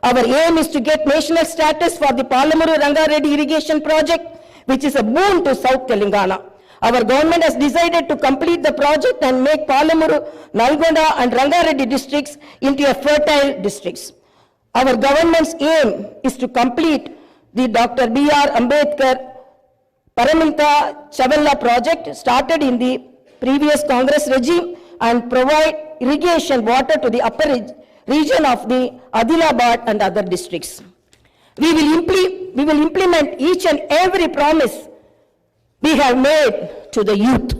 Our aim is to get national status for the Palamuru Rangareddy irrigation project, which is a boon to South Telangana. Our government has decided to complete the project and make Palamuru, Nalgonda and Rangareddy districts into a fertile districts. Our government's aim is to complete the Dr. B.R. Ambedkar Paraminta Chavalla project started in the previous Congress regime and provide irrigation water to the upper region of the Adilabad and other districts. We will implement each and every promise we have made to the youth.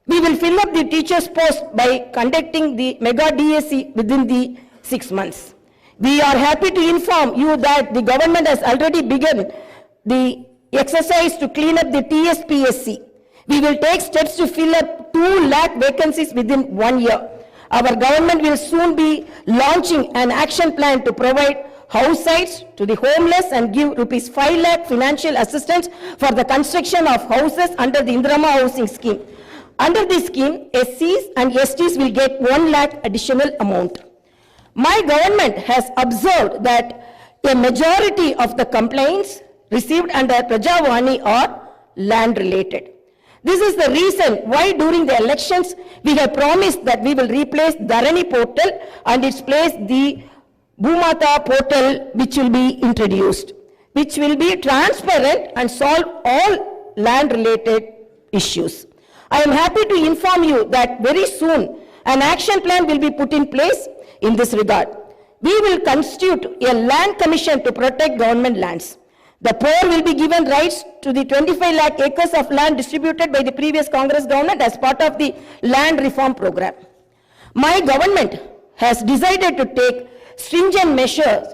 We will fill up the teachers' post by conducting the mega DAC within the 6 months. We are happy to inform you that the government has already begun the exercise to clean up the TSPSC. We will take steps to fill up 2 lakh vacancies within 1 year. Our government will soon be launching an action plan to provide house sites to the homeless and give rupees 5 lakh financial assistance for the construction of houses under the Indrama housing scheme. Under this scheme, SCs and STs will get 1 lakh additional amount. My government has observed that a majority of the complaints received under Prajavani are land related. This is the reason why during the elections we have promised that we will replace Dharani portal and its place the Bhumata portal, which will be introduced, which will be transparent and solve all land related issues. I am happy to inform you that very soon an action plan will be put in place in this regard. We will constitute a land commission to protect government lands. The poor will be given rights to the 25 lakh acres of land distributed by the previous Congress government as part of the land reform program. My government has decided to take stringent measures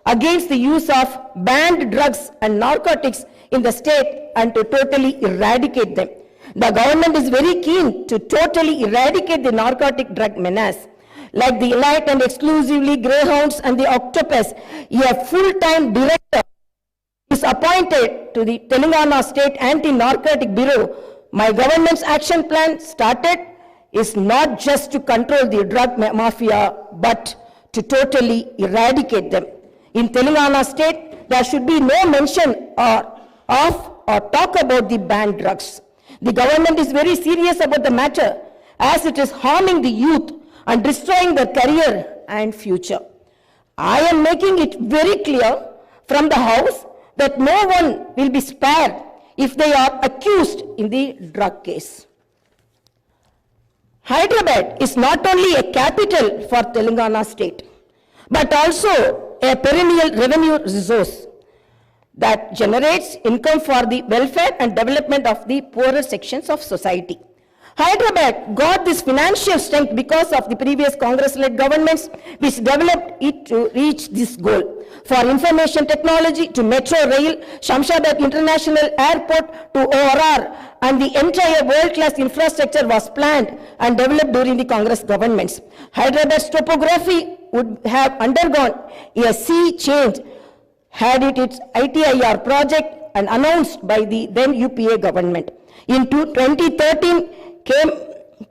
against the use of banned drugs and narcotics in the state and to totally eradicate them. The government is very keen to totally eradicate the narcotic drug menace. Like the elite and exclusively greyhounds and the octopus, a full-time director is appointed to the Telangana State Anti-Narcotic Bureau. My government's action plan started is not just to control the drug mafia, but to totally eradicate them. In Telangana State, there should be no mention of or talk about the banned drugs. The government is very serious about the matter as it is harming the youth and destroying their career and future. I am making it very clear from the House that no one will be spared if they are accused in the drug case. Hyderabad is not only a capital for Telangana state, but also a perennial revenue resource that generates income for the welfare and development of the poorer sections of society. Hyderabad got this financial strength because of the previous Congress-led governments which developed it to reach this goal. For information technology to metro rail, Shamshabad International Airport to ORR, and the entire world-class infrastructure was planned and developed during the Congress governments. Hyderabad's topography would have undergone a sea change had it its ITIR project and announced by the then UPA government. In 2013,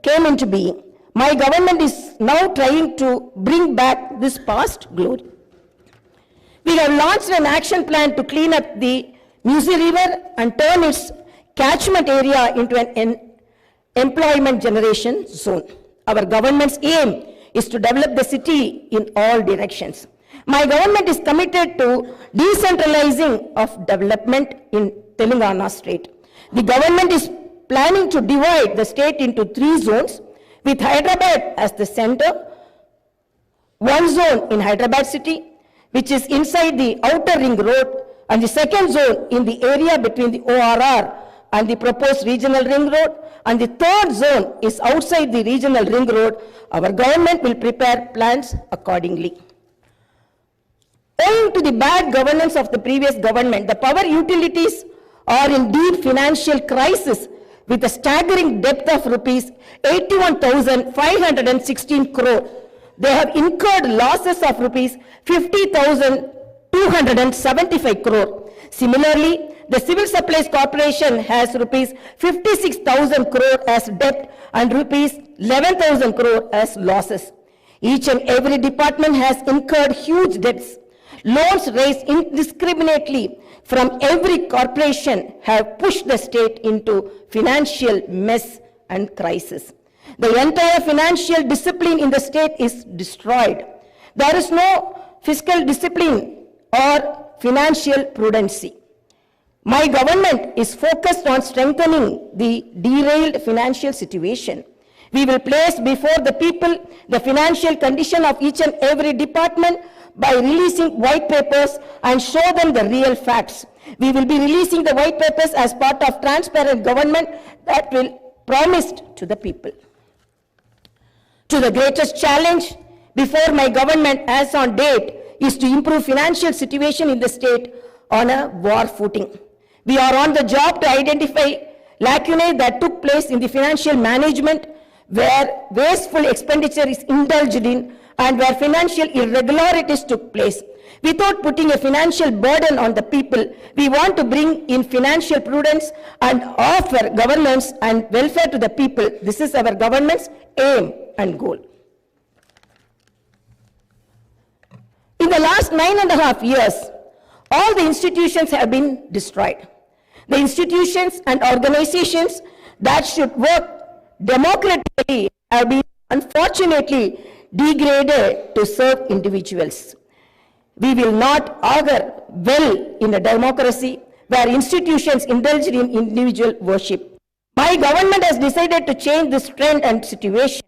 came into being. My government is now trying to bring back this past glory. We have launched an action plan to clean up the Musi River and turn its catchment area into an employment generation zone. Our government's aim is to develop the city in all directions. My government is committed to decentralizing of development in Telangana state. The government is planning to divide the state into 3 zones with Hyderabad as the center. One zone in Hyderabad city, which is inside the outer ring road, and the second zone in the area between the ORR and the proposed regional ring road, and the third zone is outside the regional ring road. Our government will prepare plans accordingly. Owing to the bad governance of the previous government, the power utilities are in deep financial crisis with a staggering debt of rupees 81,516 crore. They have incurred losses of rupees 50,275 crore. Similarly, the Civil Supplies Corporation has rupees 56,000 crore as debt and rupees 11,000 crore as losses. Each and every department has incurred huge debts. Loans raised indiscriminately from every corporation have pushed the state into financial mess and crisis. The entire financial discipline in the state is destroyed. There is no fiscal discipline or financial prudency. My government is focused on strengthening the derailed financial situation. We will place before the people the financial condition of each and every department by releasing white papers and show them the real facts. We will be releasing the white papers as part of transparent government that will promised to the people. To the greatest challenge before my government as on date is to improve financial situation in the state on a war footing. We are on the job to identify lacunae that took place in the financial management where wasteful expenditure is indulged in and where financial irregularities took place. Without putting a financial burden on the people, we want to bring in financial prudence and offer governance and welfare to the people. This is our government's aim and goal. In the last 9.5 years, all the institutions have been destroyed. The institutions and organizations that should work democratically have been unfortunately degraded to serve individuals. We will not augur well in a democracy where institutions indulge in individual worship. My government has decided to change this trend and situation.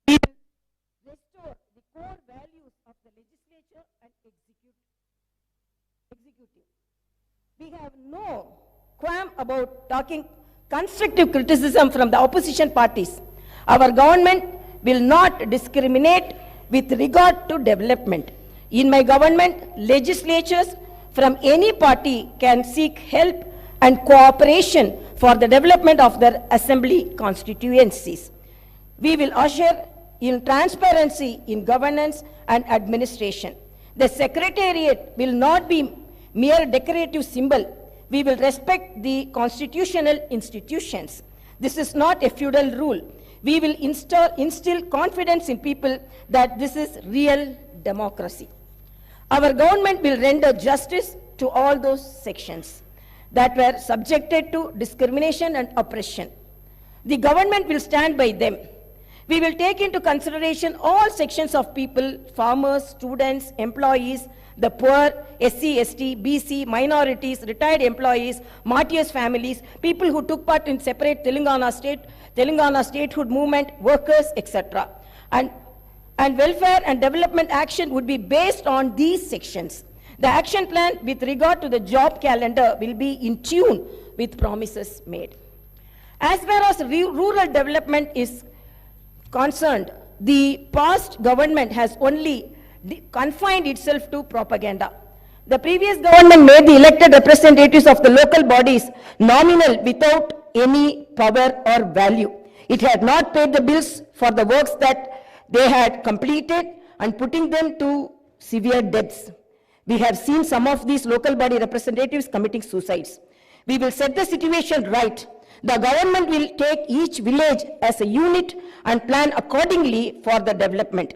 We will restore the core values of the legislature and executive. We have no qualm about talking constructive criticism from the opposition parties. Our government will not discriminate with regard to development. In my government, legislatures from any party can seek help and cooperation for the development of their assembly constituencies. We will usher in transparency in governance and administration. The secretariat will not be mere decorative symbol. We will respect the constitutional institutions. This is not a feudal rule. We will instill confidence in people that this is real democracy. Our government will render justice to all those sections that were subjected to discrimination and oppression. The government will stand by them. We will take into consideration all sections of people, farmers, students, employees, the poor, SC, ST, BC, minorities, retired employees, martyrs' families, people who took part in separate Telangana statehood movement, workers, etc. And welfare and development action would be based on these sections. The action plan with regard to the job calendar will be in tune with promises made. As far as rural development is concerned, the past government has only confined itself to propaganda. The previous government made the elected representatives of the local bodies nominal without any power or value. It had not paid the bills for the works that they had completed and putting them to severe debts. We have seen some of these local body representatives committing suicides. We will set the situation right. The government will take each village as a unit and plan accordingly for the development.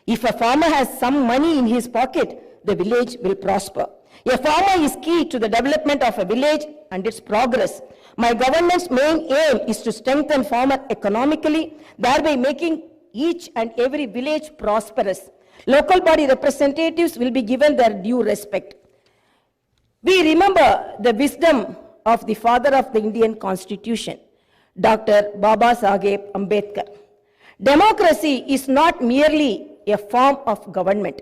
If a farmer has some money in his pocket, the village will prosper. A farmer is key to the development of a village and its progress. My government's main aim is to strengthen farmer economically, thereby making each and every village prosperous. Local body representatives will be given their due respect. We remember the wisdom of the father of the Indian Constitution, Dr. Baba Saheb Ambedkar. Democracy is not merely a form of government.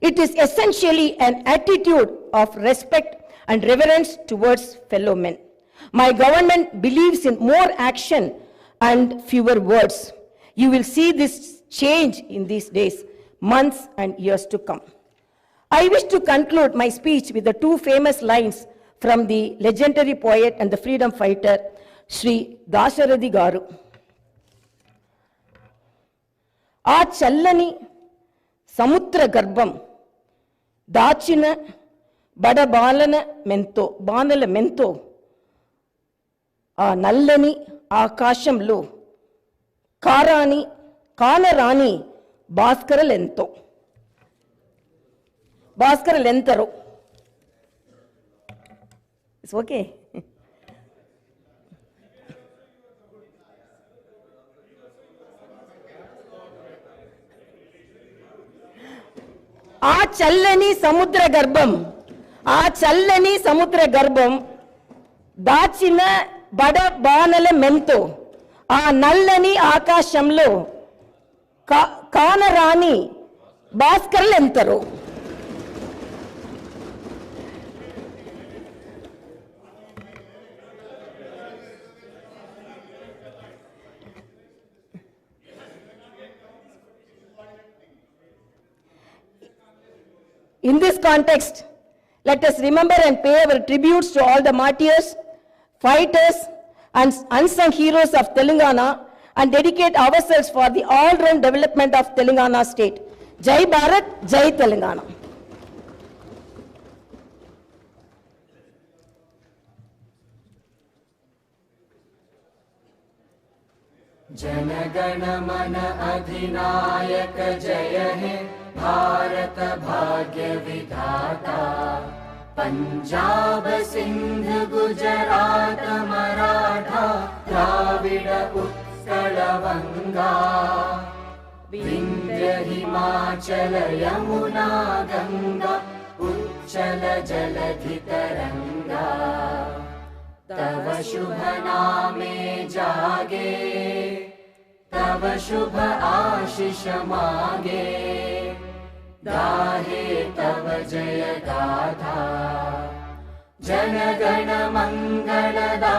It is essentially an attitude of respect and reverence towards fellow men. My government believes in more action and fewer words. You will see this change in these days, months and years to come. I wish to conclude my speech with the two famous lines from the legendary poet and the freedom fighter, Sri Dasharathy Garu. ఆ చల్లని సముద్ర గర్భం దాచిన బడబాలన మెంతో బాణల మెంతో ఆ నల్లని ఆకాశంలో కానరాని భాస్కరలెంతో భాస్కరలెంతరు. It's okay. ఆ చల్లని సముద్ర గర్భం దాచిన బాణల మెంతో ఆ నల్లని ఆకాశంలో కానరాని భాస్కర్లెంతరు. In this context, let us remember and pay our tributes to all the martyrs, fighters, and unsung heroes of Telangana and dedicate ourselves for the all-round development of Telangana state. Jai Bharat, Jai Telangana. जनगण मन अधिनायक जय हे भारत भाग्य विधाता। पंजाब सिंध गुजरात मराठा द्राविड उत्कल वंगा विंध्य हिमाचल यमुना गंगा उच्चल जलधि तरंगा। तव शुभ नामे जागे तव शुभ आशीष मागे गाहे तव जय गाथा। जनगण मंगलदा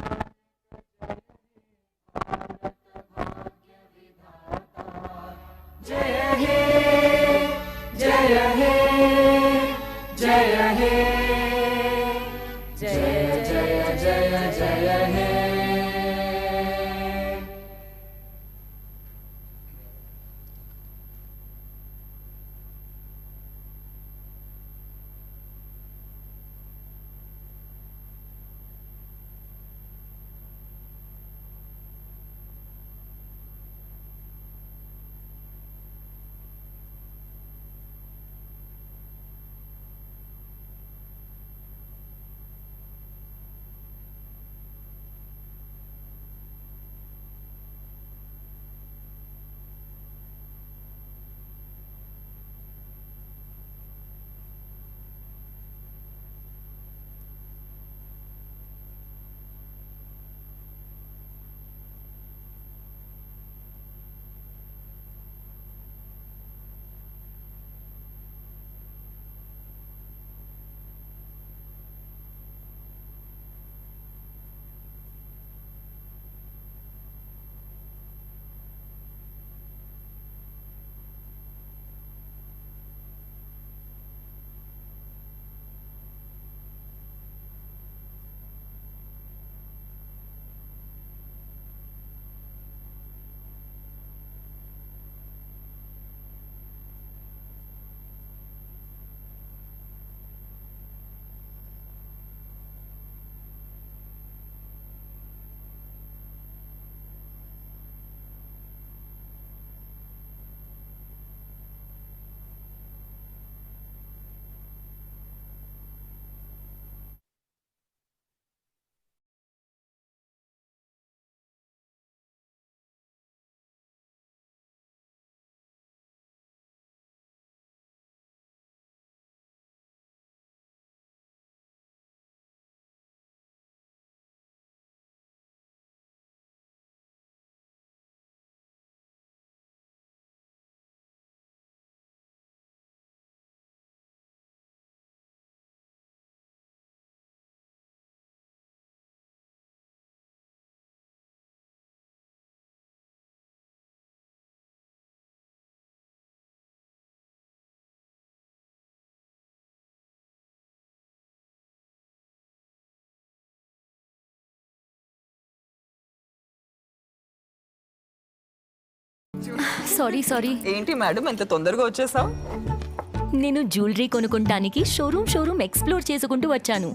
जय हे जय हे जय हे जय जय जय जय हे। సారీ ఏంటి మేడం ఎంత తొందరగా వచ్చేసావు? నేను జ్యువెలరీ కొనుక్కుంటానికి షోరూమ్ ఎక్స్ప్లోర్ చేసుకుంటూ వచ్చాను.